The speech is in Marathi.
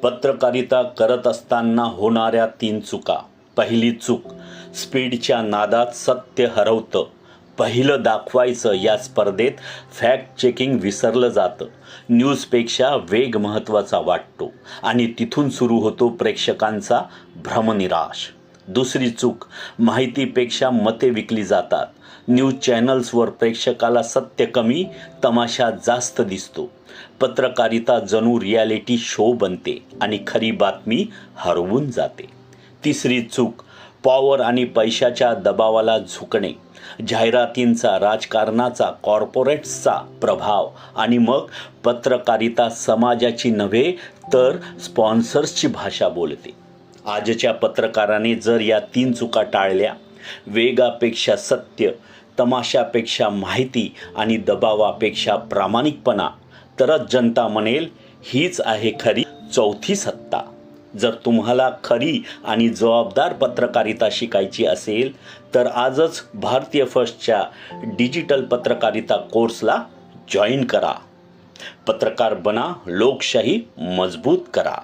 पत्रकारिता करत असताना होणाऱ्या 3 चुका. पहिली चूक, स्पीडच्या नादात सत्य हरवतं. पहिलं दाखवायचं या स्पर्धेत फॅक्ट चेकिंग विसरलं जातं. न्यूजपेक्षा वेग महत्त्वाचा वाटतो आणि तिथून सुरू होतो प्रेक्षकांचा भ्रमनिराश. दुसरी चूक, माहितीपेक्षा मते विकली जातात. न्यूज चॅनल्सवर प्रेक्षकाला सत्य कमी, तमाशा जास्त दिसतो. पत्रकारिता जणू रियालिटी शो बनते आणि खरी बातमी हरवून जाते. तिसरी चूक, पॉवर आणि पैशाच्या दबावाला झुकणे. जाहिरातींचा, राजकारणाचा, कॉर्पोरेट्सचा प्रभाव आणि मग पत्रकारिता समाजाची नव्हे तर स्पॉन्सर्सची भाषा बोलते. आजच्या पत्रकाराने जर या 3 चुका टाळल्या, वेगापेक्षा सत्य, तमाशापेक्षा माहिती आणि दबावापेक्षा प्रामाणिकपणा, तरच जनता म्हणेल हीच आहे खरी चौथी सत्ता. जर तुम्हाला खरी आणि जबाबदार पत्रकारिता शिकायची असेल तर आजच भारतीय फर्स्टच्या डिजिटल पत्रकारिता कोर्सला जॉईन करा. पत्रकार बना, लोकशाही मजबूत करा.